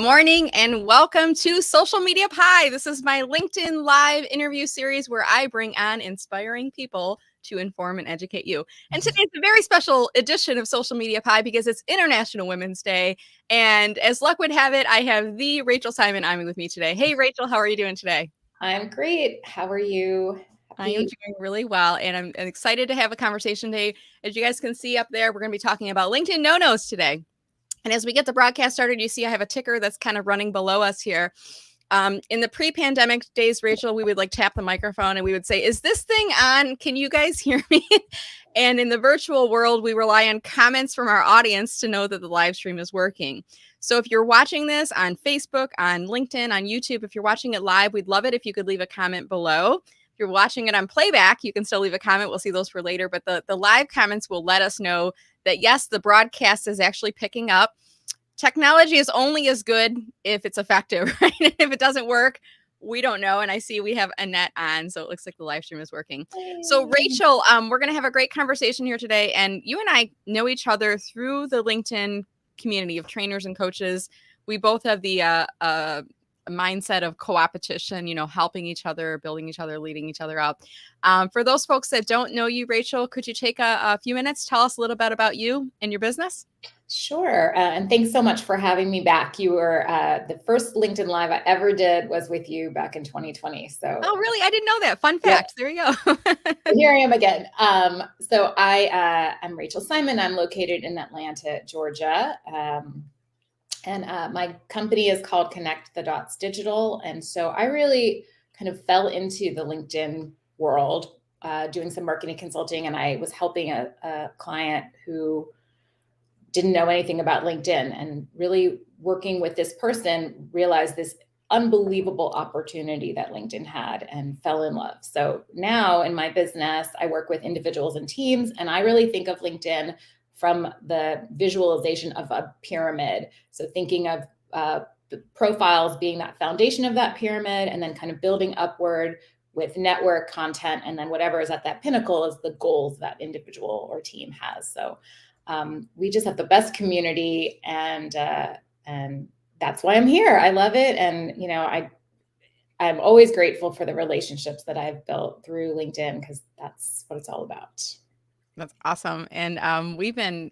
morning and welcome to Social Media Pie. This is my LinkedIn live interview series where I bring on inspiring people to inform and educate you. And today is a very special edition of Social Media Pie because it's International Women's Day. And as luck would have it, I have the Rachel Simon on with me today. Hey, Rachel, how are you doing today? I'm great. How are you? I am doing really well, and I'm excited to have a conversation today. As you guys can see up there, we're going to be talking about LinkedIn No-Nos today. And as we get the broadcast started, you see I have a ticker that's kind of running below us here. In the pre-pandemic days, Rachel, we would like tap the microphone and we would say, is this thing on? Can you guys hear me? And in the virtual world, we rely on comments from our audience to know that the live stream is working. So if you're watching this on Facebook, on LinkedIn, on YouTube, if you're watching it live, we'd love it if you could leave a comment below. If you're watching it on playback, you can still leave a comment. We'll see those for later. But the live comments will let us know that, yes, the broadcast is actually picking up. Technology is only as good if it's effective, right? If it doesn't work, we don't know. And I see we have Annette on, so it looks like the live stream is working. So Rachel, we're going to have a great conversation here today. And you and I know each other through the LinkedIn community of trainers and coaches. We both have the mindset of co-opetition, helping each other, building each other, leading each other up. For those folks that don't know you, Rachel, could you take a few minutes, tell us a little bit about you and your business? Sure. And thanks so much for having me back. You were the first LinkedIn Live I ever did was with you back in 2020. So. Oh, really? I didn't know that. Fun fact. Yeah. There you go. Here I am again. So I'm Rachel Simon. I'm located in Atlanta, Georgia. And my company is called Connect the Dots Digital. And so I really kind of fell into the LinkedIn world doing some marketing consulting. And I was helping a client who didn't know anything about LinkedIn, and really working with this person, realized this unbelievable opportunity that LinkedIn had and fell in love. So now in my business, I work with individuals and teams, and I really think of LinkedIn from the visualization of a pyramid. So thinking of the profiles being that foundation of that pyramid, and then kind of building upward with network content, and then whatever is at that pinnacle is the goals that individual or team has. So we just have the best community, and that's why I'm here. I love it, and I'm always grateful for the relationships that I've built through LinkedIn, because that's what it's all about. That's awesome. And we've been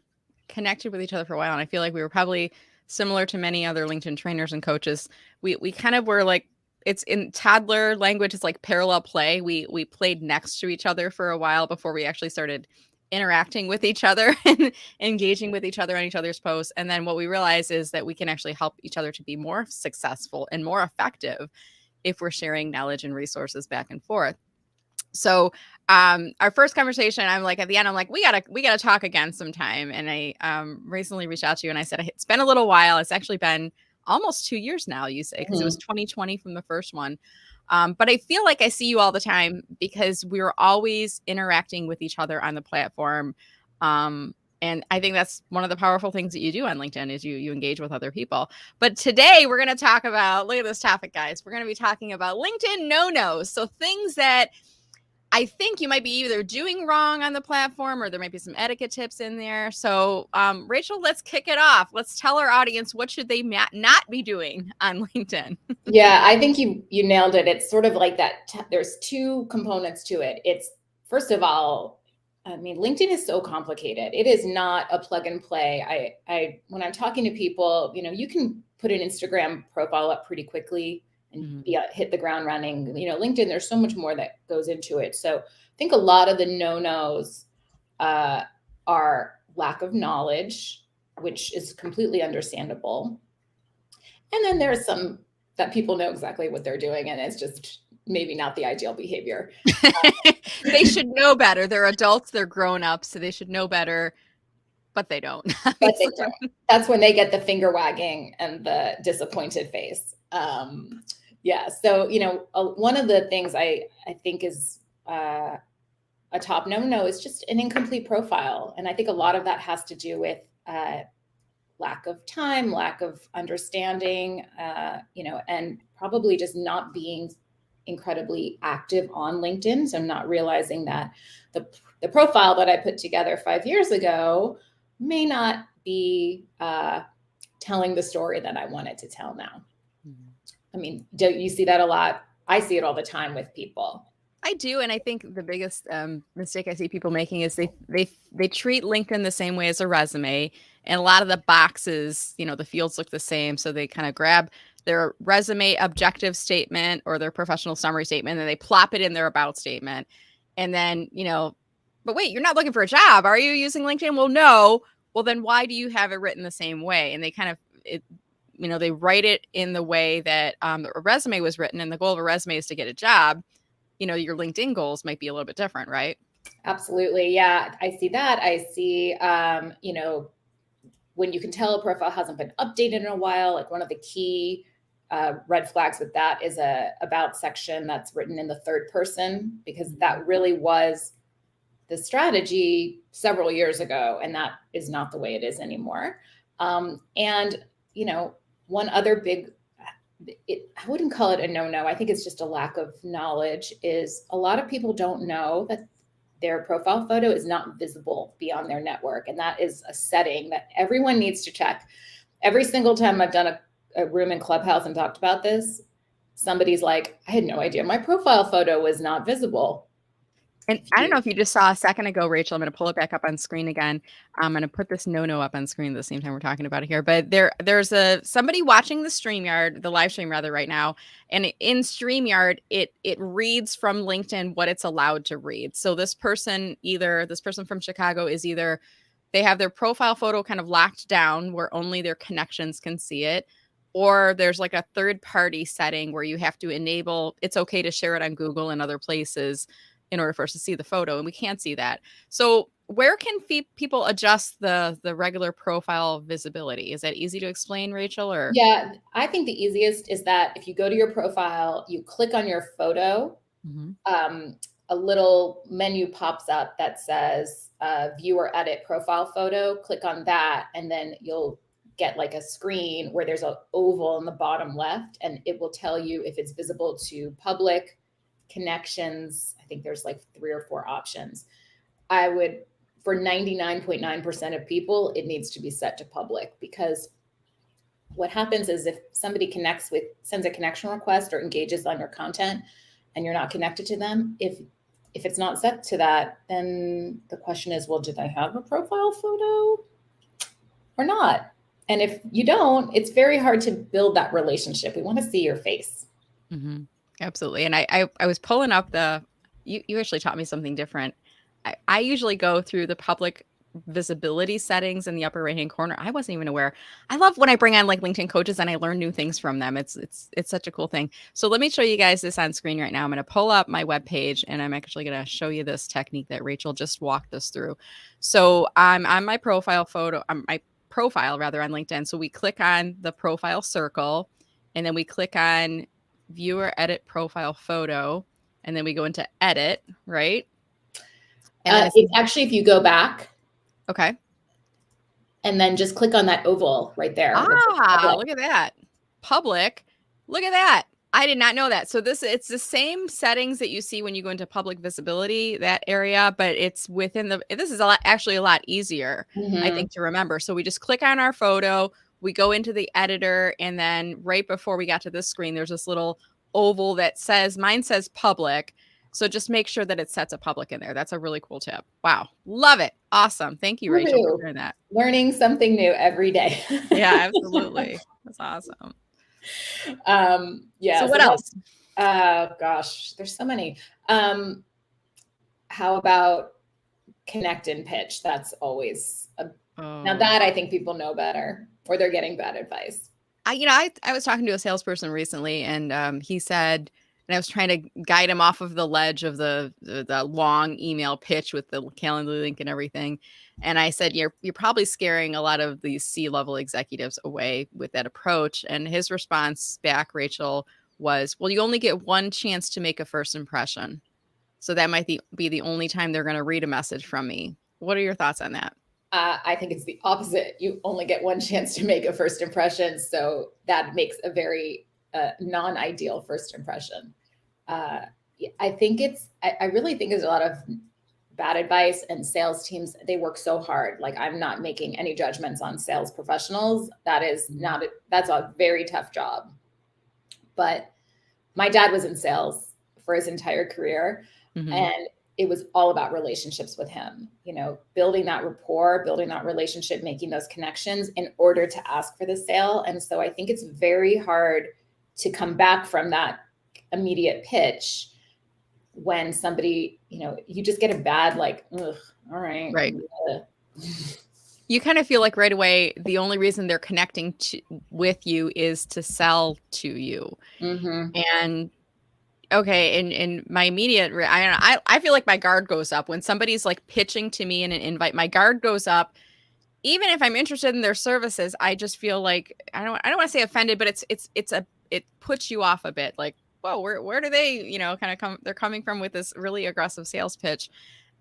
connected with each other for a while, and I feel like we were probably similar to many other LinkedIn trainers and coaches. We kind of were like, it's in toddler language, it's like parallel play. We played next to each other for a while before we actually started interacting with each other and engaging with each other on each other's posts. And then what we realize is that we can actually help each other to be more successful and more effective if we're sharing knowledge and resources back and forth. So our first conversation, I'm like, at the end, I'm like, we gotta talk again sometime. And I recently reached out to you and I said, it's been a little while. It's actually been almost 2 years now, you say, because it was 2020 from the first one. But I feel like I see you all the time because we're always interacting with each other on the platform. And I think that's one of the powerful things that you do on LinkedIn is you engage with other people. But today we're going to talk about, look at this topic, guys. We're going to be talking about LinkedIn no-nos. So things that I think you might be either doing wrong on the platform, or there might be some etiquette tips in there. So Rachel, let's kick it off. Let's tell our audience, what should they not be doing on LinkedIn? Yeah, I think you nailed it. It's sort of like that. There's two components to it. It's, first of all, I mean, LinkedIn is so complicated. It is not a plug and play. I when I'm talking to people, you can put an Instagram profile up pretty quickly and hit the ground running. LinkedIn, there's so much more that goes into it. So I think a lot of the no-nos are lack of knowledge, which is completely understandable. And then there's some that people know exactly what they're doing, and it's just maybe not the ideal behavior. They should know better. They're adults, they're grown up, so they should know better, but they don't. That's when they get the finger wagging and the disappointed face. So, one of the things I think is a top no-no is just an incomplete profile. And I think a lot of that has to do with lack of time, lack of understanding, and probably just not being incredibly active on LinkedIn. So not realizing that the profile that I put together 5 years ago may not be telling the story that I wanted to tell now. Mhm. I mean, don't you see that a lot? I see it all the time with people. I do, and I think the biggest mistake I see people making is they treat LinkedIn the same way as a resume, and a lot of the boxes, the fields look the same, so they kind of grab their resume objective statement or their professional summary statement, and they plop it in their about statement, and then but wait, you're not looking for a job, are you using LinkedIn? Well, no. Well, then why do you have it written the same way? And they kind of they write it in the way that a resume was written, and the goal of a resume is to get a job. Your LinkedIn goals might be a little bit different, right? Absolutely. Yeah, I see that. I see, when you can tell a profile hasn't been updated in a while, like one of the key red flags with that is a about section that's written in the third person, because that really was the strategy several years ago, and that is not the way it is anymore. And, one other big, I wouldn't call it a no-no, I think it's just a lack of knowledge, is a lot of people don't know that their profile photo is not visible beyond their network. And that is a setting that everyone needs to check. Every single time I've done a room in Clubhouse and talked about this, somebody's like, I had no idea my profile photo was not visible. And I don't know if you just saw a second ago, Rachel, I'm going to pull it back up on screen again. I'm going to put this no-no up on screen at the same time we're talking about it here. But there's somebody watching the live stream rather right now. And in StreamYard, it reads from LinkedIn what it's allowed to read. So this person from Chicago is either they have their profile photo kind of locked down where only their connections can see it, or there's like a third party setting where you have to enable, it's okay to share it on Google and other places in order for us to see the photo, and we can't see that. So where can people adjust the regular profile visibility? Is that easy to explain, Rachel? Or Yeah, I think the easiest is that if you go to your profile, you click on your photo, a little menu pops up that says view or edit profile photo. Click on that, and then you'll get like a screen where there's an oval in the bottom left, and it will tell you if it's visible to public, connections. I think there's like 3 or 4 options. I would, for 99.9% of people, it needs to be set to public, because what happens is if somebody sends a connection request or engages on your content and you're not connected to them, if it's not set to that, then the question is, well, do they have a profile photo or not? And if you don't, it's very hard to build that relationship. We want to see your face. Mm-hmm. Absolutely. And I was pulling up you actually taught me something different. I usually go through the public visibility settings in the upper right hand corner. I wasn't even aware. I love when I bring on like LinkedIn coaches and I learn new things from them. It's such a cool thing. So let me show you guys this on screen right now. I'm going to pull up my webpage and I'm actually going to show you this technique that Rachel just walked us through. So I'm on my profile photo, on my profile rather, on LinkedIn. So we click on the profile circle, and then we click on view or edit profile photo, and then we go into edit, right? And it's actually, if you go back, okay, and then just click on that oval right there. look at that, public. Look at that. I did not know that. So it's the same settings that you see when you go into public visibility, that area, but it's within this is actually a lot easier, I think, to remember. So we just click on our photo, we go into the editor, and then right before we got to this screen, there's this little oval that mine says public. So just make sure that it sets a public in there. That's a really cool tip. Wow. Love it. Awesome. Thank you, Rachel, for doing that. Learning something new every day. Yeah, absolutely. That's awesome. Yeah. So what else? Gosh, there's so many. How about connect and pitch? That's always now that I think people know better, or they're getting bad advice. I was talking to a salesperson recently, and he said, and I was trying to guide him off of the ledge of the long email pitch with the Calendly link and everything. And I said, you're probably scaring a lot of these C-level executives away with that approach. And his response back, Rachel, was, well, you only get one chance to make a first impression. So that might be the only time they're going to read a message from me. What are your thoughts on that? I think it's the opposite. You only get one chance to make a first impression. So that makes a very non-ideal first impression. I really think there's a lot of bad advice, and sales teams, they work so hard. Like, I'm not making any judgments on sales professionals. That is not, that's a very tough job. But my dad was in sales for his entire career. Mm-hmm. And it was all about relationships with him, building that rapport, building that relationship, making those connections in order to ask for the sale. And so I think it's very hard to come back from that immediate pitch when somebody, you just get a bad, like, ugh, all right. Right. You kind of feel like right away, the only reason they're connecting with you is to sell to you. Mm-hmm. And okay, in my immediate, I feel like my guard goes up when somebody's like pitching to me in an invite. My guard goes up, even if I'm interested in their services. I just feel like I don't want to say offended, but it puts you off a bit. Like, whoa, where do they kind of come? They're coming from with this really aggressive sales pitch,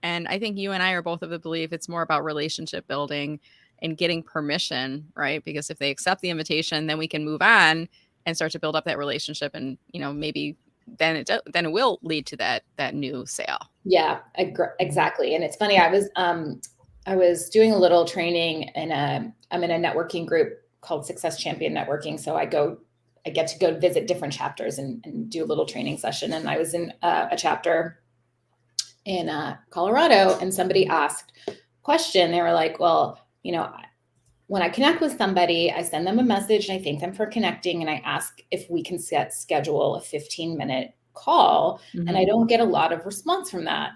and I think you and I are both of the belief it's more about relationship building and getting permission, right? Because if they accept the invitation, then we can move on and start to build up that relationship, and maybe then it will lead to that new sale. Yeah, exactly. And it's funny. I was doing a little training I'm in a networking group called Success Champion Networking. So I get to go visit different chapters and do a little training session. And I was in a chapter in Colorado, and somebody asked a question. They were like, well, when I connect with somebody, I send them a message and I thank them for connecting. And I ask if we can schedule a 15-minute call. Mm-hmm. And I don't get a lot of response from that.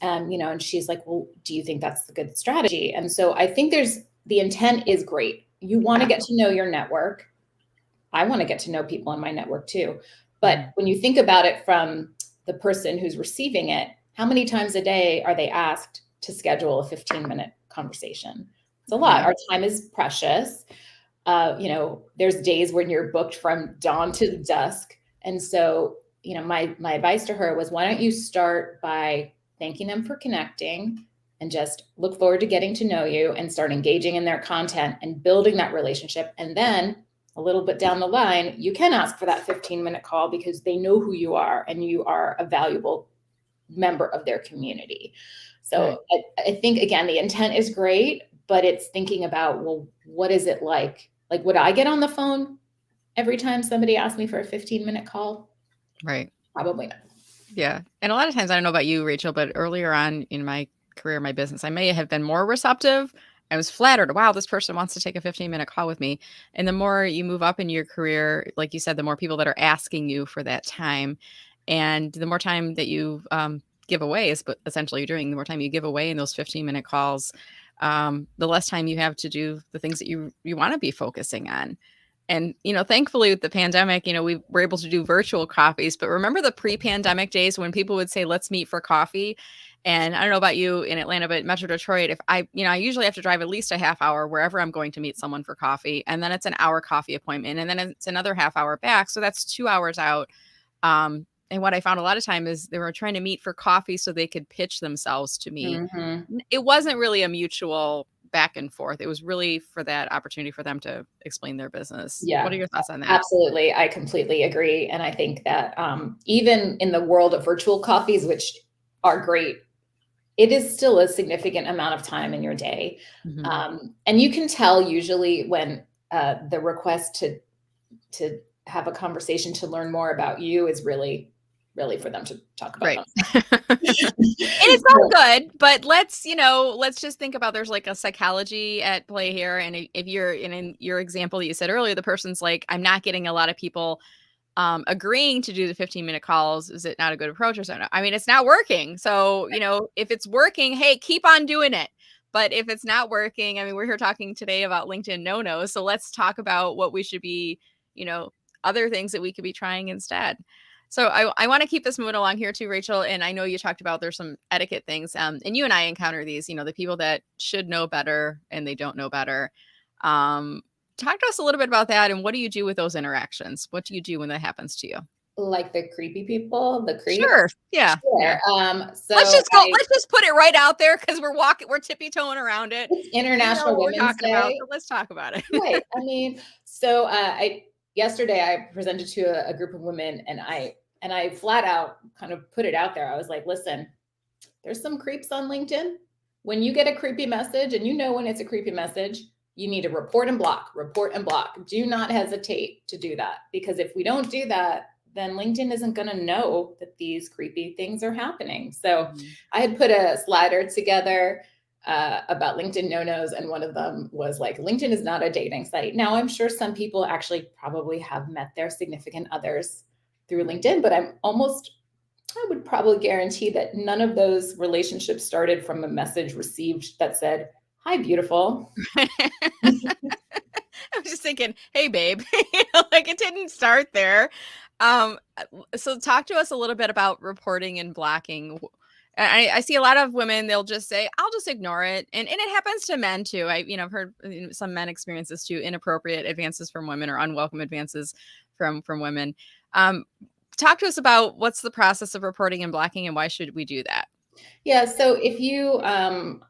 And she's like, well, do you think that's a good strategy? And so I think the intent is great. You want to get to know your network. I want to get to know people in my network too. But when you think about it from the person who's receiving it, how many times a day are they asked to schedule a 15-minute conversation? It's a lot. Our time is precious. There's days when you're booked from dawn to dusk. And so, my advice to her was, why don't you start by thanking them for connecting and just look forward to getting to know you and start engaging in their content and building that relationship. And then a little bit down the line, you can ask for that 15-minute call because they know who you are and you are a valuable member of their community. So I think, again, the intent is great, but it's thinking about, well, what is it like? Like, would I get on the phone every time somebody asked me for a 15-minute call? Right. Probably not. Yeah. And a lot of times, I don't know about you, Rachel, but earlier on in my career, my business, I may have been more receptive. I was flattered. Wow, this person wants to take a 15-minute call with me. And the more you move up in your career, like you said, the more people that are asking you for that time. And the more time that you give away is essentially you're doing, the more time you give away in those 15-minute calls, the less time you have to do the things that you want to be focusing on. And, thankfully with the pandemic, we were able to do virtual coffees, but remember the pre-pandemic days when people would say, let's meet for coffee. And I don't know about you in Atlanta, but Metro Detroit, if I usually have to drive at least a half hour wherever I'm going to meet someone for coffee. And then it's an hour coffee appointment. And then it's another half hour back. So that's 2 hours out. And what I found a lot of time is they were trying to meet for coffee so they could pitch themselves to me. Mm-hmm. It wasn't really a mutual back and forth. It was really for that opportunity for them to explain their business. Yeah. What are your thoughts on that? Absolutely. I completely agree. And I think that even in the world of virtual coffees, which are great, it is still a significant amount of time in your day. Mm-hmm. And you can tell usually when the request to have a conversation to learn more about you is really for them to talk about. Right. And it's all good, but let's just think about, there's like a psychology at play here. And if you're in your example that you said earlier, the person's like, I'm not getting a lot of people agreeing to do the 15-minute calls. Is it not a good approach or something? I mean, it's not working. So, if it's working, hey, keep on doing it. But if it's not working, I mean, we're here talking today about LinkedIn no-nos. So let's talk about what we should be, other things that we could be trying instead. So I want to keep this moving along here too, Rachel. And I know you talked about there's some etiquette things. And you and I encounter these, the people that should know better and they don't know better. Talk to us a little bit about that. And what do you do with those interactions? What do you do when that happens to you? Like the creepy people, the creeps? Sure. Yeah. Sure. Yeah. So let's just put it right out there because we're tippy-toeing around it. It's International Women's Day. So let's talk about it. Right. I mean, so yesterday I presented to a group of women and I flat out kind of put it out there. I was like, listen, there's some creeps on LinkedIn. When you get a creepy message and you know when it's a creepy message, you need to report and block, report and block. Do not hesitate to do that, because if we don't do that, then LinkedIn isn't going to know that these creepy things are happening. So I had put a slider together about LinkedIn no-nos, and one of them was like, LinkedIn is not a dating site. Now, I'm sure some people actually probably have met their significant others through LinkedIn, but I would probably guarantee that none of those relationships started from a message received that said, "Hi, beautiful." I was just thinking, hey, babe, like it didn't start there. So talk to us a little bit about reporting and blocking. I see a lot of women, they'll just say, I'll just ignore it. And it happens to men too. I've heard some men experience this too, inappropriate advances from women or unwelcome advances from women. Talk to us about what's the process of reporting and blocking and why should we do that? Yeah. So if you, I'm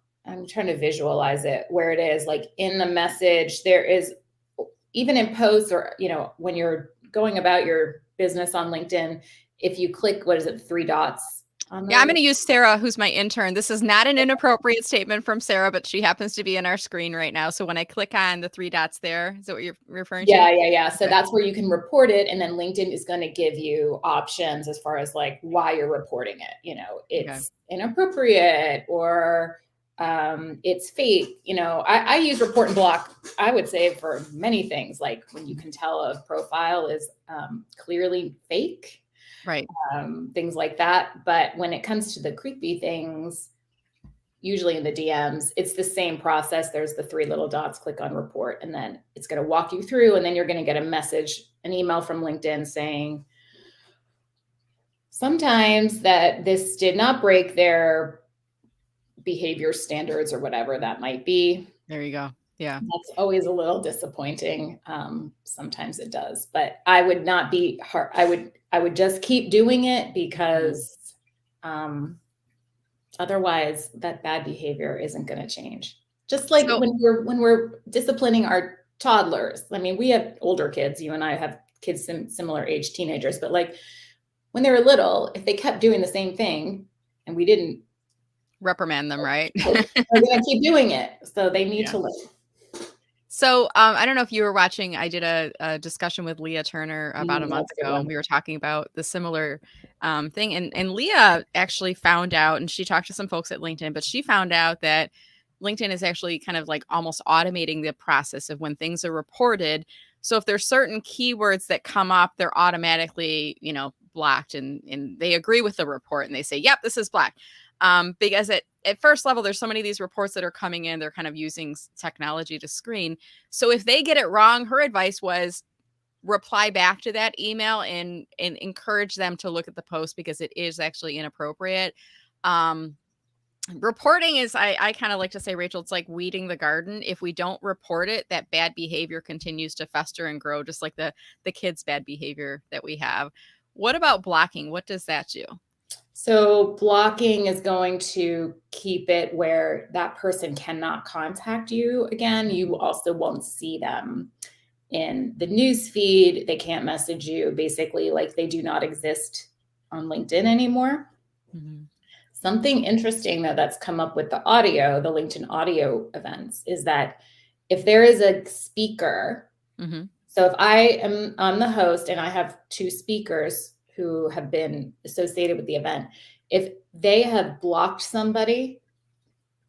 trying to visualize it where it is like in the message, there is, even in posts or, when you're going about your business on LinkedIn, if you click, what is it, 3 dots on Yeah, I'm there? going to use Sarah, who's my intern. This is not an inappropriate statement from Sarah, but she happens to be in our screen right now. So when I click on the 3 dots there, is that what you're referring to? Yeah. So Okay. that's where you can report it. And then LinkedIn is going to give you options as far as like why you're reporting it. It's inappropriate or it's fake. I use report and block, I would say, for many things, like when you can tell a profile is clearly fake, Right. things like that. But when it comes to the creepy things, usually in the DMs, it's the same process. There's the 3 little dots, click on report, and then it's going to walk you through. And then you're going to get a message, an email from LinkedIn saying, sometimes that this did not break their behavior standards or whatever that might be. There you go. Yeah. That's always a little disappointing. Sometimes it does, but I would not be hard. I would just keep doing it because, otherwise that bad behavior isn't going to change. Just like when we're disciplining our toddlers. I mean, we have older kids. You and I have kids similar age teenagers, but like when they were little, if they kept doing the same thing and we didn't reprimand them, right? they're going to keep doing it. So they need to learn. So I don't know if you were watching, I did a discussion with Leah Turner about a month ago, and we were talking about the similar thing. And Leah actually found out, and she talked to some folks at LinkedIn, but she found out that LinkedIn is actually kind of like almost automating the process of when things are reported. So if there's certain keywords that come up, they're automatically, blocked, and they agree with the report and they say, yep, this is black. Because at first level, there's so many of these reports that are coming in, they're kind of using technology to screen. So if they get it wrong, her advice was reply back to that email and encourage them to look at the post because it is actually inappropriate. Reporting is, I kind of like to say, Rachel, it's like weeding the garden. If we don't report it, that bad behavior continues to fester and grow, just like the kids' bad behavior that we have. What about blocking? What does that do? So blocking is going to keep it where that person cannot contact you again. You also won't see them in the news feed. They can't message you, basically like they do not exist on LinkedIn anymore. Something interesting though that's come up with the audio, the LinkedIn audio events, is that if there is a speaker, so if I am the host and I have 2 speakers who have been associated with the event, if they have blocked somebody,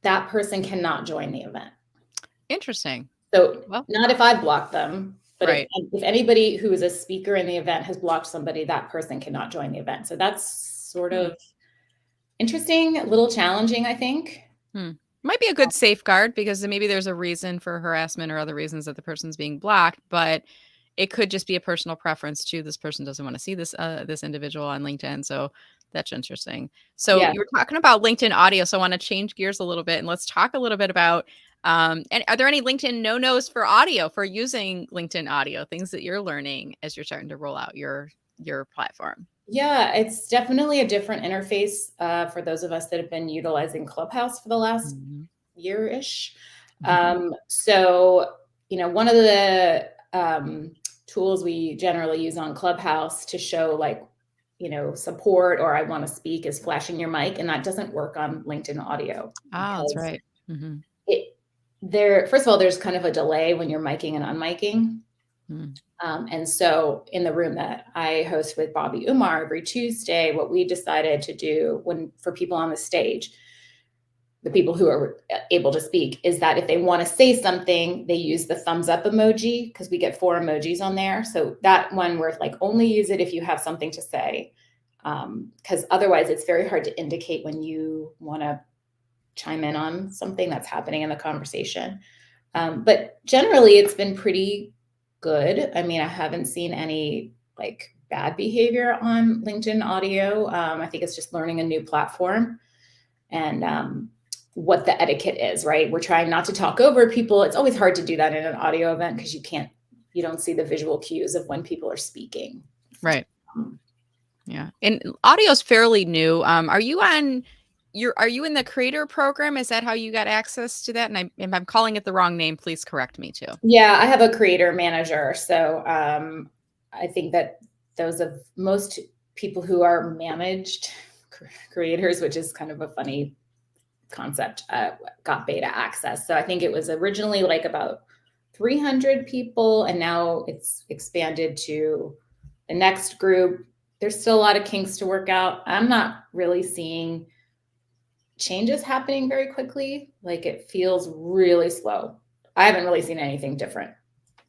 that person cannot join the event. Interesting. So not if I blocked them, but right. if anybody who is a speaker in the event has blocked somebody, that person cannot join the event. So that's sort of interesting, a little challenging, I think. Might be a good safeguard because maybe there's a reason for harassment or other reasons that the person's being blocked, but it could just be a personal preference too. This person doesn't want to see this individual on LinkedIn. So that's interesting. So you were talking about LinkedIn audio. So I want to change gears a little bit and let's talk a little bit about, and are there any LinkedIn no-nos for audio, for using LinkedIn audio, things that you're learning as you're starting to roll out your platform? Yeah, it's definitely a different interface for those of us that have been utilizing Clubhouse for the last year-ish. So, one of the tools we generally use on Clubhouse to show like support or I want to speak is flashing your mic, and that doesn't work on LinkedIn audio Oh, that's because right. Mm-hmm. first of all, there's kind of a delay when you're miking and unmiking. Mm. And so in the room that I host with Bobby Umar every Tuesday, what we decided to do for people on the stage, the people who are able to speak, is that if they want to say something, they use the thumbs up emoji, because we get 4 emojis on there. So that one, we're like, only use it if you have something to say. Because otherwise it's very hard to indicate when you want to chime in on something that's happening in the conversation. But generally it's been pretty good. I mean, I haven't seen any like bad behavior on LinkedIn audio. I think it's just learning a new platform and what the etiquette is, right? We're trying not to talk over people. It's always hard to do that in an audio event because you don't see the visual cues of when people are speaking. Right. Yeah. And audio is fairly new. Are you in the creator program? Is that how you got access to that? And if I'm calling it the wrong name, please correct me too. Yeah, I have a creator manager. So I think that those of most people who are managed creators, which is kind of a funny concept, got beta access. So I think it was originally like about 300 people, and now it's expanded to the next group. There's still a lot of kinks to work out. I'm not really seeing changes happening very quickly. Like, it feels really slow. I haven't really seen anything different.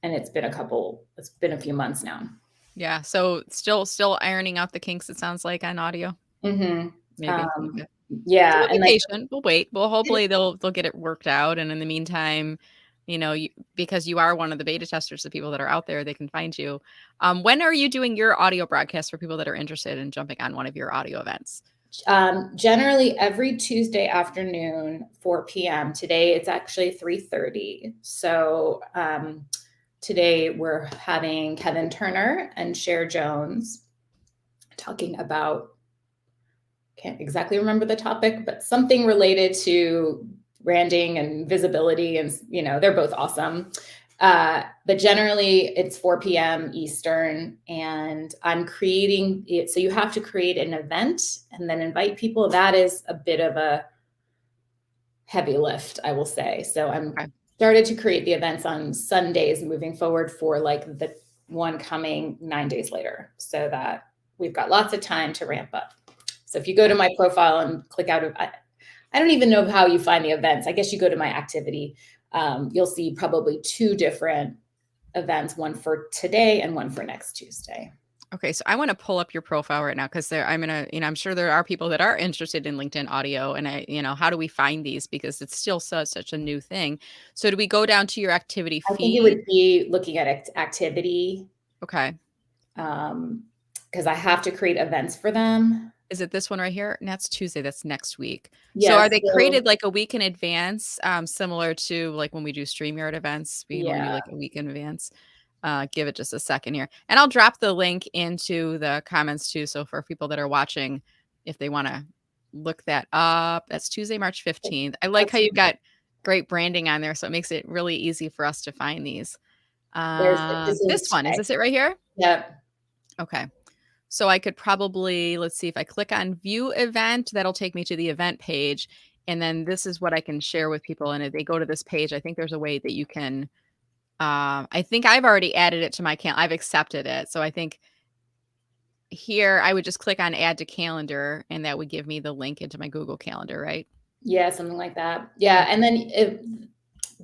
And it's been a few months now. Yeah. So still ironing out the kinks, it sounds like, on audio. Mm-hmm. Maybe. Okay. Yeah. So we'll And be patient. We'll wait. Well, hopefully they'll get it worked out. And in the meantime, because you are one of the beta testers, the people that are out there, they can find you. When are you doing your audio broadcast for people that are interested in jumping on one of your audio events? Generally every Tuesday afternoon, 4 p.m. Today it's actually 3:30. So today we're having Kevin Turner and Cher Jones talking about, can't exactly remember the topic, but something related to branding and visibility. And, they're both awesome. But generally it's 4 p.m. Eastern, and I'm creating it. So you have to create an event and then invite people. That is a bit of a heavy lift, I will say. So I'm started to create the events on Sundays moving forward for like the one coming 9 days later, so that we've got lots of time to ramp up. So if you go to my profile and click out of, I don't even know how you find the events. I guess you go to my activity. You'll see probably 2 different events, one for today and one for next Tuesday. Okay, so I want to pull up your profile right now because I'm sure there are people that are interested in LinkedIn audio, and how do we find these, because it's still such a new thing. So do we go down to your activity feed? I think it would be looking at activity. Okay. Because I have to create events for them. Is it this one right here? And that's Tuesday. That's next week. Yes, so are they created like a week in advance, similar to like when we do StreamYard events? We normally do like a week in advance. Give it just a second here. And I'll drop the link into the comments too. So for people that are watching, if they want to look that up, that's Tuesday, March 15th. I like how you've got great branding on there. So it makes it really easy for us to find these. This one, is this it right here? Yep. Okay. So I could probably, let's see, if I click on view event, that'll take me to the event page. And then this is what I can share with people. And if they go to this page, I think there's a way that you can, I think I've already added it to my calendar. I've accepted it. So I think here I would just click on add to calendar, and that would give me the link into my Google Calendar, right? Yeah, something like that. Yeah. And then if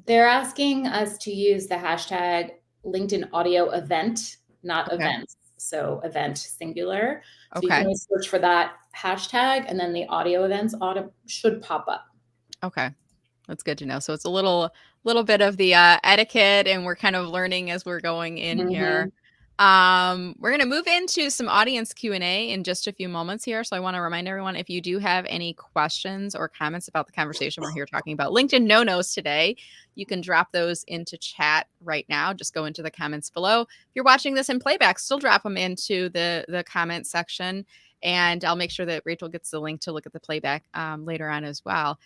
they're asking us to use the hashtag LinkedIn audio event, not events. So event singular. So you can always search for that hashtag, and then the audio events should pop up. Okay. That's good to know. So it's a little bit of the etiquette, and we're kind of learning as we're going in here. We're going to move into some audience Q&A in just a few moments here. So I want to remind everyone, if you do have any questions or comments about the conversation we're here talking about LinkedIn No-Nos today, you can drop those into chat right now. Just go into the comments below. If you're watching this in playback, still drop them into the comment section, and I'll make sure that Rachel gets the link to look at the playback later on as well.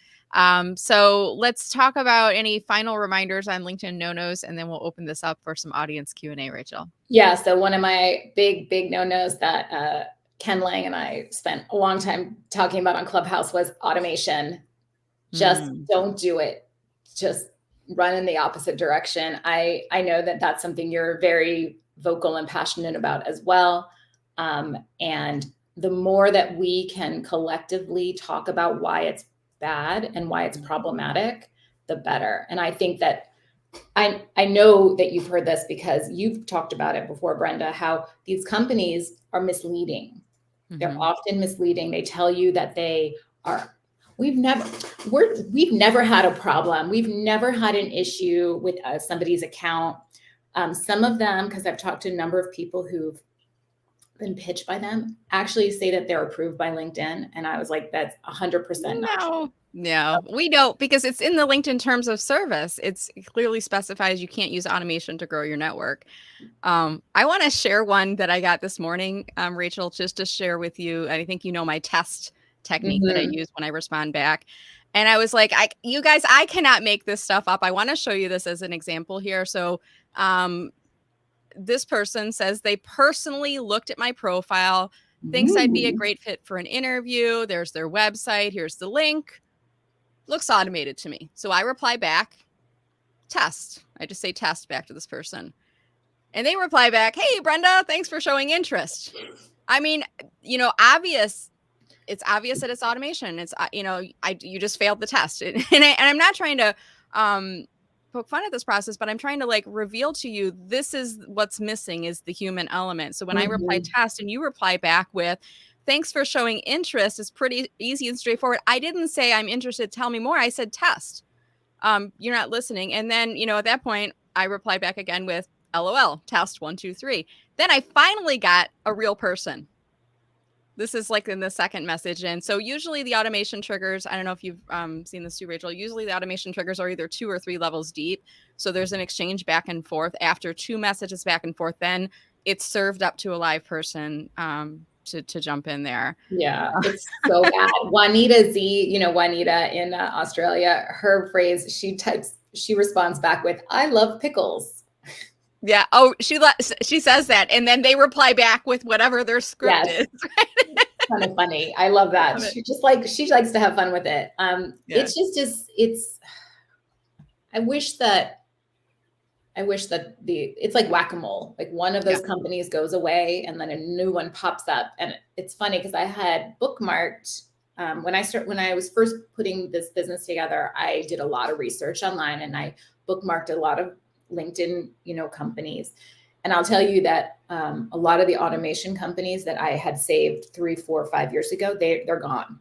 So let's talk about any final reminders on LinkedIn No-Nos, and then we'll open this up for some audience Q&A, Rachel. Yeah. So one of my big no-nos that Ken Lang and I spent a long time talking about on Clubhouse was automation. Just don't do it. Just run in the opposite direction. I know that that's something you're very vocal and passionate about as well. And the more that we can collectively talk about why it's bad and why it's problematic, the better. And I think that I know that you've heard this because you've talked about it before, Brenda, how these companies are misleading. They're often misleading. They tell you that they are, we've never had a problem. We've never had an issue with somebody's account. Some of them, because I've talked to a number of people who've been pitched by them, actually say that they're approved by LinkedIn. And I was like, that's 100% not true. No, we don't, because it's in the LinkedIn terms of service. It clearly specifies you can't use automation to grow your network. I want to share one that I got this morning, Rachel, just to share with you. I think you know my test technique that I use when I respond back. And I was like, you guys, I cannot make this stuff up. I want to show you this as an example here. So this person says they personally looked at my profile, thinks I'd be a great fit for an interview. There's their website. Here's the link. Looks automated to me. So I reply back, test. I just say test back to this person. And they reply back, hey, Brenda, thanks for showing interest. I mean, you know, it's obvious that it's automation. It's, you know, you just failed the test. And I'm not trying to poke fun at this process, but I'm trying to like reveal to you, this is what's missing is the human element. So when I reply test and you reply back with, thanks for showing interest, is pretty easy and straightforward. I didn't say I'm interested, tell me more. I said test. You're not listening. And then, you know, at that point, I reply back again with LOL, test 1, 2, 3. Then I finally got a real person. This is like in the second message. And so usually the automation triggers, I don't know if you've seen this too, Rachel, usually the automation triggers are either 2 or 3 levels deep. So there's an exchange back and forth. After 2 messages back and forth, then it's served up to a live person to jump in there. Yeah, it's so bad. Juanita Z, you know, Juanita in Australia, her phrase, she responds back with, I love pickles. Yeah. Oh, she says that. And then they reply back with whatever their script is. Kind of funny. I love that. She likes to have fun with it. It's just, I wish that it's like whack-a-mole. Like one of those companies goes away and then a new one pops up. And it's funny because I had bookmarked when I was first putting this business together, I did a lot of research online and I bookmarked a lot of LinkedIn, you know, companies. And I'll tell you that a lot of the automation companies that I had saved 3, 4, 5 years ago, they're gone.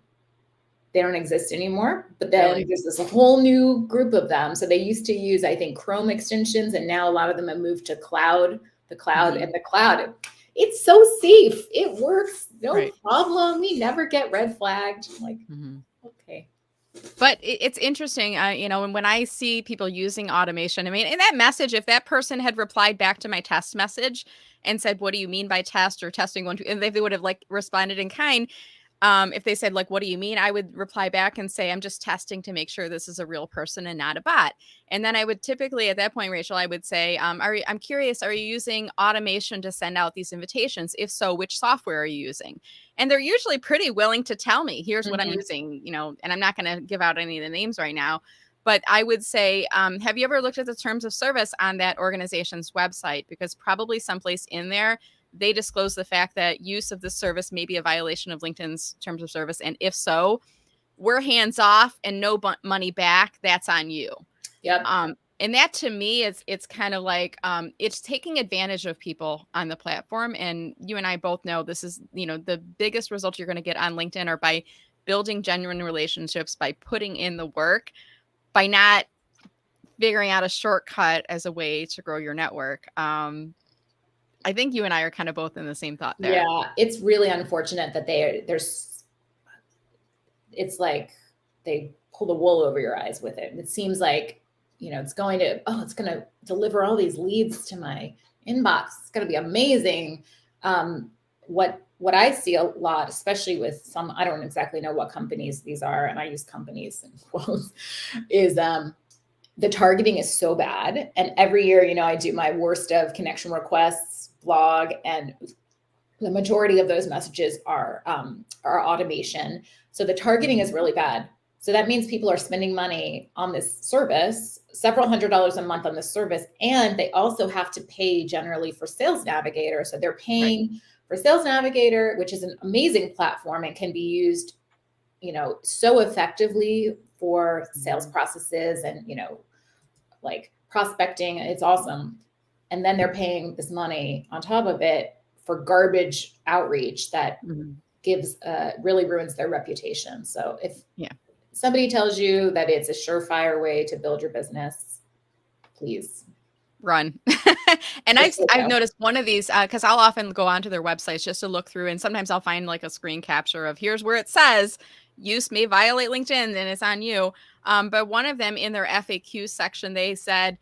They don't exist anymore. But then there's this whole new group of them. So they used to use, I think, Chrome extensions, and now a lot of them have moved to the cloud, and the cloud. It's so safe. It works. No problem. We never get red flagged. I'm like, okay. But it's interesting, you know, and when I see people using automation, I mean, in that message, if that person had replied back to my test message and said, what do you mean by test or testing 1, 2, and they would have like responded in kind. If they said like, what do you mean? I would reply back and say, I'm just testing to make sure this is a real person and not a bot. And then I would typically at that point, Rachel, I would say, I'm curious, are you using automation to send out these invitations? If so, which software are you using? And they're usually pretty willing to tell me, here's what I'm using, you know, and I'm not going to give out any of the names right now. But I would say, have you ever looked at the terms of service on that organization's website? Because probably someplace in there, they disclose the fact that use of this service may be a violation of LinkedIn's terms of service. And if so, we're hands off and no money back. That's on you. Yep. And that to me, it's kind of like it's taking advantage of people on the platform. And you and I both know this is, you know, the biggest result you're going to get on LinkedIn are by building genuine relationships, by putting in the work, by not figuring out a shortcut as a way to grow your network. I think you and I are kind of both in the same thought there. Yeah, it's really unfortunate that it's like they pull the wool over your eyes with it. It seems like, you know, it's going to deliver all these leads to my inbox. It's going to be amazing. What I see a lot, especially with some, I don't exactly know what companies these are, and I use companies in quotes, is the targeting is so bad. And every year, you know, I do my worst of connection requests blog, and the majority of those messages are automation. So the targeting is really bad. So that means people are spending money on this service, several $100s a month on this service, and they also have to pay generally for Sales Navigator. So they're paying for Sales Navigator, which is an amazing platform and can be used, so effectively for sales processes and, like prospecting. It's awesome. And then they're paying this money on top of it for garbage outreach that gives really ruins their reputation. So if somebody tells you that it's a surefire way to build your business, please run. And I've noticed one of these, because I'll often go onto their websites just to look through, and sometimes I'll find like a screen capture of here's where it says use may violate LinkedIn, and it's on you. But one of them in their FAQ section, they said,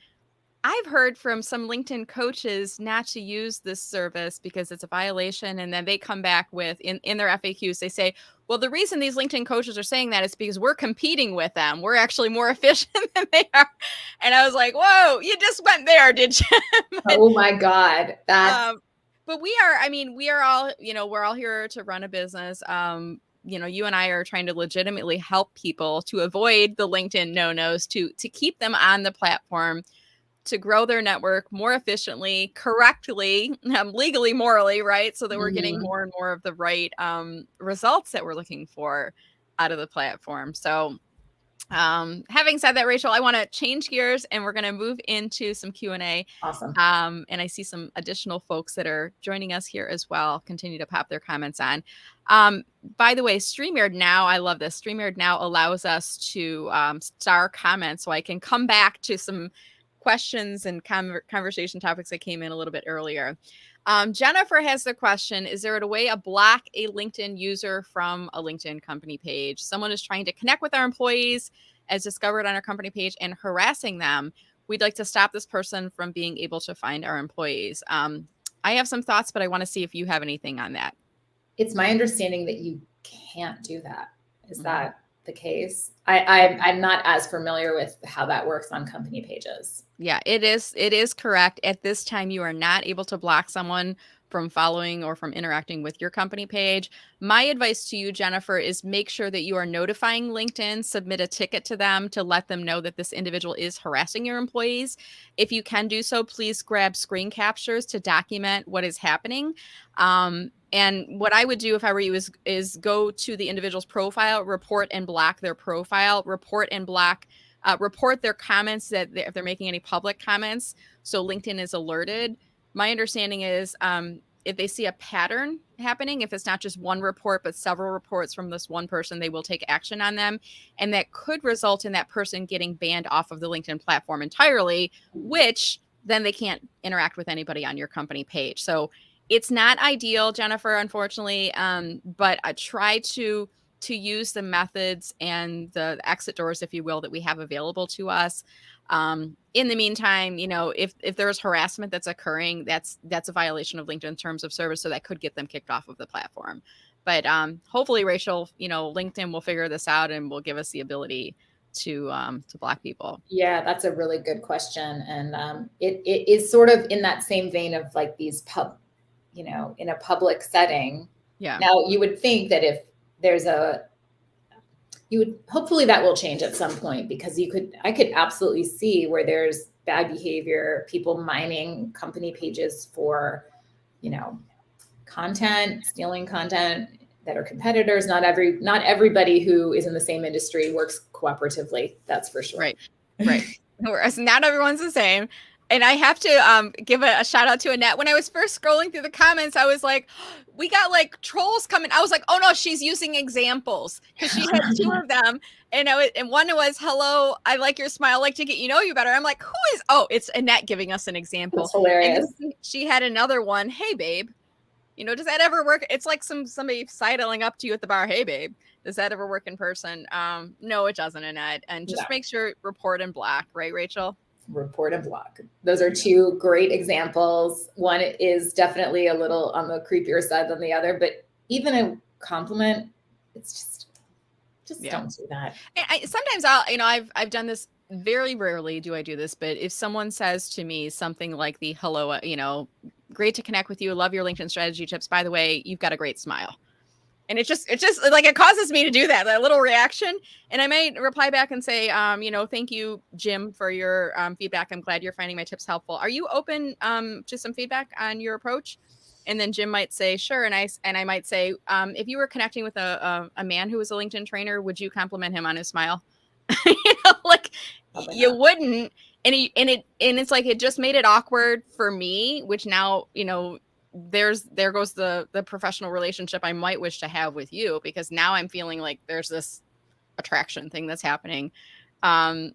I've heard from some LinkedIn coaches not to use this service because it's a violation. And then they come back with in their FAQs, they say, well, the reason these LinkedIn coaches are saying that is because we're competing with them. We're actually more efficient than they are. And I was like, whoa, you just went there, did you? But, oh my God. But we are all, we're all here to run a business. You and I are trying to legitimately help people to avoid the LinkedIn no-nos, to keep them on the platform, to grow their network more efficiently, correctly, legally, morally, right? So that we're getting more and more of the right results that we're looking for out of the platform. So having said that, Rachel, I want to change gears and we're going to move into some Q&A. Awesome. And I see some additional folks that are joining us here as well. Continue to pop their comments on. By the way, StreamYard now, I love this. StreamYard now allows us to star comments, so I can come back to some questions and conversation topics that came in a little bit earlier. Jennifer has the question, is there a way to block a LinkedIn user from a LinkedIn company page? Someone is trying to connect with our employees as discovered on our company page and harassing them. We'd like to stop this person from being able to find our employees. I have some thoughts, but I want to see if you have anything on that. It's my understanding that you can't do that. Is that the case? I'm not as familiar with how that works on company pages. Yeah, it is correct. At this time, you are not able to block someone from following or from interacting with your company page. My advice to you, Jennifer, is make sure that you are notifying LinkedIn, submit a ticket to them to let them know that this individual is harassing your employees. If you can do so, please grab screen captures to document what is happening. And what I would do if I were you is go to the individual's profile, report and block their profile, report and block, report their comments if they're making any public comments, so LinkedIn is alerted. My understanding is if they see a pattern happening, if it's not just one report, but several reports from this one person, they will take action on them. And that could result in that person getting banned off of the LinkedIn platform entirely, which then they can't interact with anybody on your company page. So it's not ideal, Jennifer, unfortunately, but I try to use the methods and the exit doors, if you will, that we have available to us. In the meantime, if there's harassment that's occurring, that's a violation of LinkedIn terms of service. So that could get them kicked off of the platform. But hopefully, Rachel, LinkedIn will figure this out and will give us the ability to block people. Yeah, that's a really good question. And it is sort of in that same vein of like these in a public setting. Yeah. Now you would think that if there's hopefully that will change at some point, because I could absolutely see where there's bad behavior, people mining company pages for, content, stealing content that are competitors. Not everybody who is in the same industry works cooperatively. That's for sure. Right. Not everyone's the same. And I have to give a shout out to Annette. When I was first scrolling through the comments, I was like, we got like trolls coming. I was like, oh no, she's using examples, because she had two of them. And one was, hello, I like your smile, like to get you know you better. I'm like, it's Annette giving us an example. That's hilarious. And she had another one, hey babe, does that ever work? It's like somebody sidling up to you at the bar, hey babe, does that ever work in person? No, it doesn't, Annette. And just make sure report and block, right, Rachel? Report and block. Those are two great examples. One is definitely a little on the creepier side than the other, but even a compliment, it's just don't do that. Sometimes I've done this. Very rarely do I do this, but if someone says to me something like the hello, great to connect with you. Love your LinkedIn strategy tips. By the way, you've got a great smile. And it just like, it causes me to do that little reaction. And I might reply back and say, thank you, Jim, for your feedback. I'm glad you're finding my tips helpful. Are you open to some feedback on your approach? And then Jim might say, sure. And I might say, if you were connecting with a man who was a LinkedIn trainer, would you compliment him on his smile? Like, Probably you not. wouldn't. And it's like, it just made it awkward for me, which now, there goes the professional relationship I might wish to have with you, because now I'm feeling like there's this attraction thing that's happening. I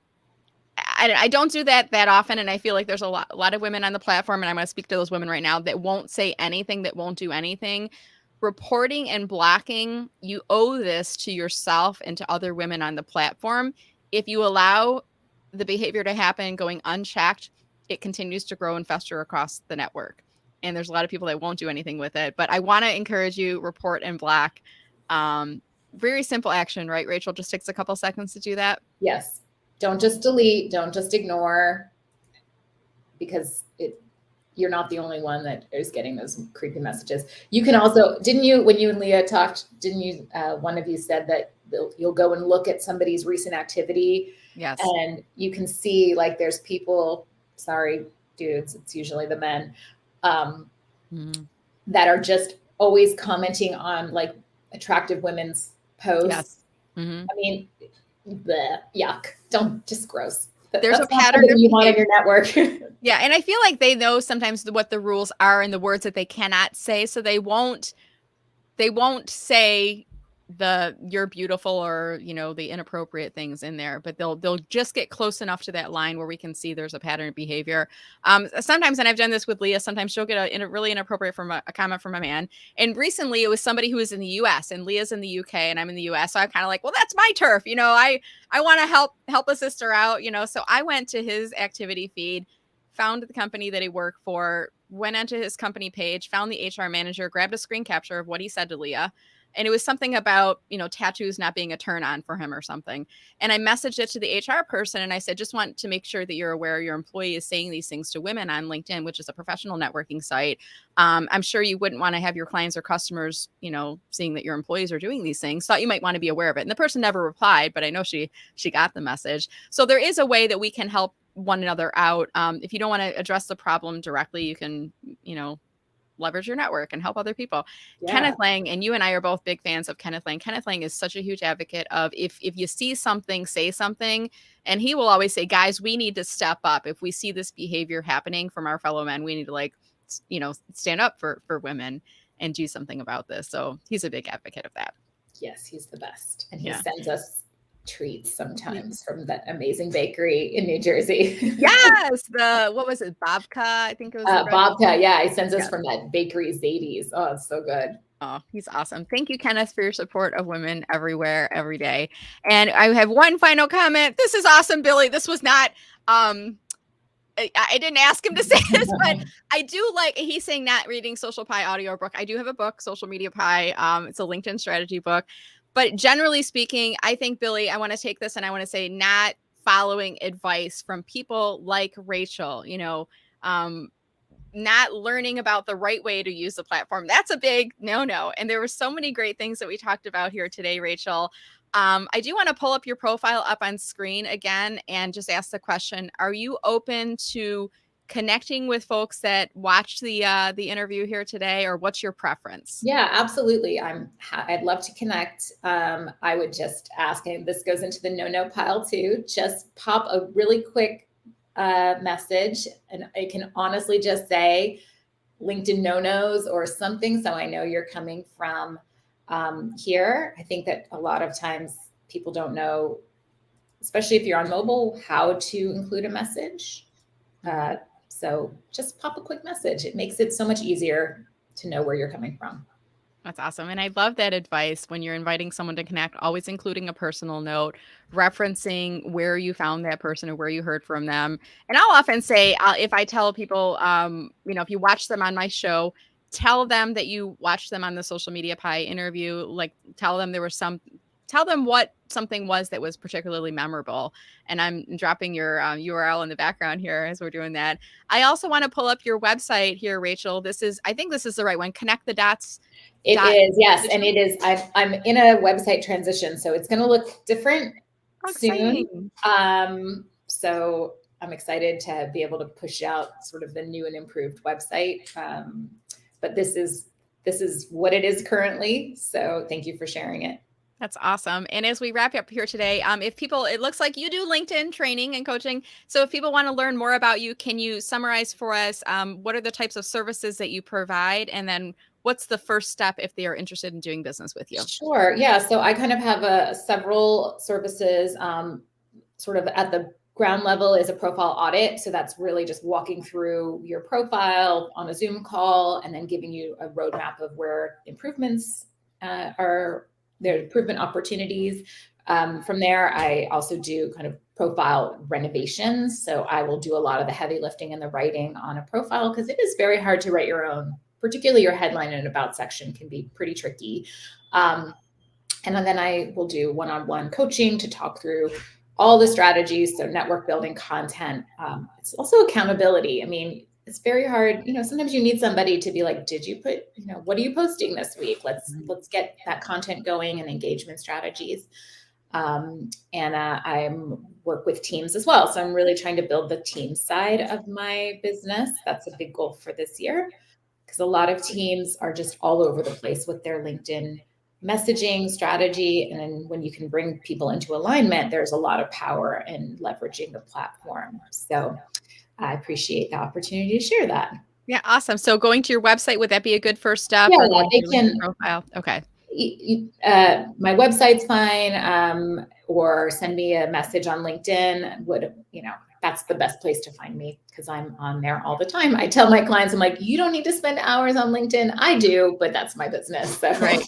don't do that often, and I feel like there's a lot of women on the platform, and I'm going to speak to those women right now, that won't say anything, that won't do anything. Reporting and blocking, you owe this to yourself and to other women on the platform. If you allow the behavior to happen going unchecked, it continues to grow and fester across the network. And there's a lot of people that won't do anything with it. But I want to encourage you, report and block. Very simple action, right, Rachel? Just takes a couple seconds to do that. Yes. Don't just delete. Don't just ignore, because you're not the only one that is getting those creepy messages. You can also, when you and Leah talked, one of you said that you'll go and look at somebody's recent activity. Yes. And you can see, like, there's people, sorry, dudes, it's usually the men, that are just always commenting on, like, attractive women's posts. Yes. Mm-hmm. I mean, bleh, yuck. Don't, just gross. There's a pattern you want in your network. Yeah. And I feel like they know sometimes what the rules are and the words that they cannot say. So they won't say you're beautiful or, the inappropriate things in there, but they'll just get close enough to that line where we can see there's a pattern of behavior. Sometimes, and I've done this with Leah, sometimes she'll get a really inappropriate a comment from a man. And recently it was somebody who was in the US, and Leah's in the UK and I'm in the US. So I'm kind of like, well, that's my turf. I want to help a sister out, so I went to his activity feed, found the company that he worked for, went onto his company page, found the HR manager, grabbed a screen capture of what he said to Leah. And it was something about, tattoos not being a turn on for him or something. And I messaged it to the HR person and I said, just want to make sure that you're aware your employee is saying these things to women on LinkedIn, which is a professional networking site. I'm sure you wouldn't want to have your clients or customers, seeing that your employees are doing these things. Thought you might want to be aware of it. And the person never replied, but I know she got the message. So there is a way that we can help one another out. If you don't want to address the problem directly, you can, leverage your network and help other people. Yeah. Kenneth Lang, and you and I are both big fans of Kenneth Lang. Kenneth Lang is such a huge advocate of if you see something, say something. And he will always say, guys, we need to step up. If we see this behavior happening from our fellow men, we need to stand up for women and do something about this. So he's a big advocate of that. Yes, he's the best. And he sends us treats sometimes from that amazing bakery in New Jersey. Yes. What was it? Babka, I think it was. Babka. Yeah. He sends us from that bakery Zadie's. Oh, it's so good. Oh, he's awesome. Thank you, Kenneth, for your support of women everywhere, every day. And I have one final comment. This is awesome, Billy. This was not, I didn't ask him to say this, but I do like, he's saying not reading Social Pie audio book. I do have a book, Social Media Pie. It's a LinkedIn strategy book. But generally speaking, I think, Billy, I want to take this and I want to say not following advice from people like Rachel, not learning about the right way to use the platform. That's a big no. And there were so many great things that we talked about here today, Rachel. I do want to pull up your profile up on screen again and just ask the question, are you open to connecting with folks that watch the interview here today, or what's your preference? Yeah, absolutely. I'd love to connect. I would just ask, and this goes into the no pile too, just pop a really quick message, and I can honestly just say LinkedIn No-Nos or something, so I know you're coming from here. I think that a lot of times people don't know, especially if you're on mobile, how to include a message. So just pop a quick message. It makes it so much easier to know where you're coming from. That's awesome. And I love that advice when you're inviting someone to connect, always including a personal note, referencing where you found that person or where you heard from them. And I'll often say, if I tell people, if you watch them on my show, tell them that you watched them on the Social Media Pie interview, like tell them there was tell them what something was that was particularly memorable. And I'm dropping your URL in the background here as we're doing that. I also want to pull up your website here, Rachel. I think this is the right one. Connect the dots. It is, yes. And it is, I'm in a website transition, so it's going to look different soon. So I'm excited to be able to push out sort of the new and improved website. But this is what it is currently. So thank you for sharing it. That's awesome. And as we wrap up here today, if people, it looks like you do LinkedIn training and coaching. So if people want to learn more about you, can you summarize for us what are the types of services that you provide? And then what's the first step if they are interested in doing business with you? Sure. Yeah. So I kind of have several services. Sort of at the ground level is a profile audit. So that's really just walking through your profile on a Zoom call and then giving you a roadmap of where improvements are. There are improvement opportunities. From there, I also do kind of profile renovations. So I will do a lot of the heavy lifting and the writing on a profile because it is very hard to write your own, particularly your headline and about section can be pretty tricky. And then I will do one-on-one coaching to talk through all the strategies. So network building, content. It's also accountability. I mean, it's very hard. Sometimes you need somebody to be like, did you put, what are you posting this week? Let's get that content going and engagement strategies. I work with teams as well. So I'm really trying to build the team side of my business. That's a big goal for this year because a lot of teams are just all over the place with their LinkedIn messaging strategy. And then when you can bring people into alignment, there's a lot of power in leveraging the platform. So I appreciate the opportunity to share that. Yeah, awesome. So going to your website, would that be a good first step? Yeah, or they can. Profile? Okay. My website's fine, or send me a message on LinkedIn. That's the best place to find me because I'm on there all the time. I tell my clients, I'm like, you don't need to spend hours on LinkedIn. I do, but that's my business. So. Right.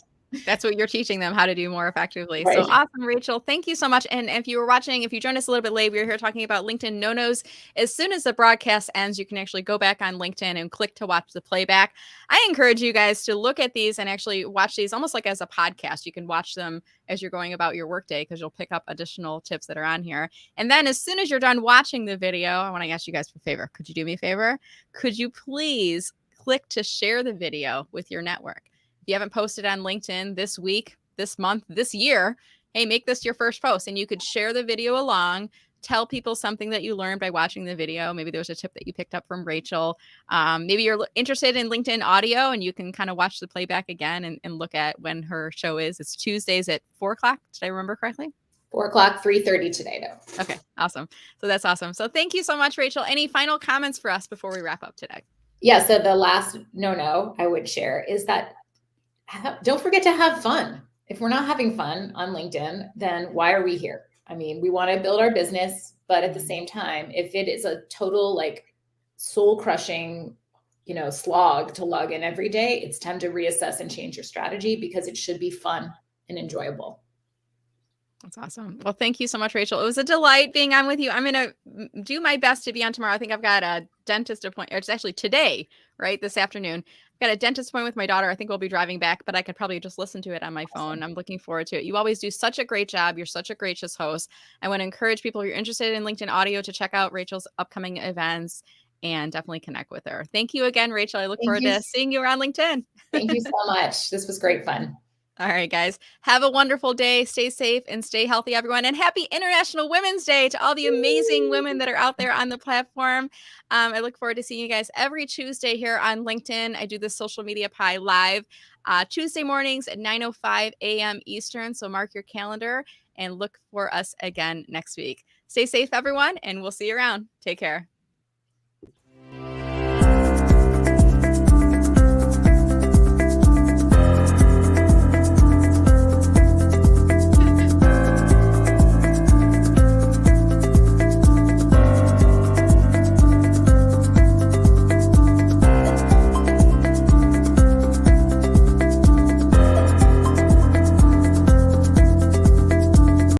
That's what you're teaching them how to do more effectively. Right. So awesome, Rachel. Thank you so much. And if you were watching, if you joined us a little bit late, we were here talking about LinkedIn No-Nos. As soon as the broadcast ends, you can actually go back on LinkedIn and click to watch the playback. I encourage you guys to look at these and actually watch these almost like as a podcast. You can watch them as you're going about your workday because you'll pick up additional tips that are on here. And then as soon as you're done watching the video, I want to ask you guys for a favor. Could you do me a favor? Could you please click to share the video with your network? If you haven't posted on LinkedIn this week, this month, this year, hey, make this your first post and you could share the video along, tell people something that you learned by watching the video. Maybe there's a tip that you picked up from Rachel. Maybe you're interested in LinkedIn audio and you can kind of watch the playback again and look at when her show is. It's Tuesdays at 4:00. Did I remember correctly? 4:00, 3:30 today, though. Okay, awesome. So that's awesome. So thank you so much, Rachel. Any final comments for us before we wrap up today? Yeah, so the last no I would share is that don't forget to have fun. If we're not having fun on LinkedIn, then why are we here? I mean, we want to build our business, but at the same time, if it is a total soul crushing, slog to log in every day, it's time to reassess and change your strategy because it should be fun and enjoyable. That's awesome. Well, thank you so much, Rachel. It was a delight being on with you. I'm going to do my best to be on tomorrow. I think I've got a dentist appointment. It's actually today, right? This afternoon. I've got a dentist appointment with my daughter. I think we'll be driving back, but I could probably just listen to it on my phone. I'm looking forward to it. You always do such a great job. You're such a gracious host. I want to encourage people, if you're interested in LinkedIn audio, to check out Rachel's upcoming events and definitely connect with her. Thank you again, Rachel. I look forward to seeing you around LinkedIn. Thank you so much. This was great fun. All right, guys, have a wonderful day. Stay safe and stay healthy, everyone. And happy International Women's Day to all the amazing women that are out there on the platform. I look forward to seeing you guys every Tuesday here on LinkedIn. I do the Social Media Pie live Tuesday mornings at 9:05 a.m. Eastern. So mark your calendar and look for us again next week. Stay safe, everyone, and we'll see you around. Take care.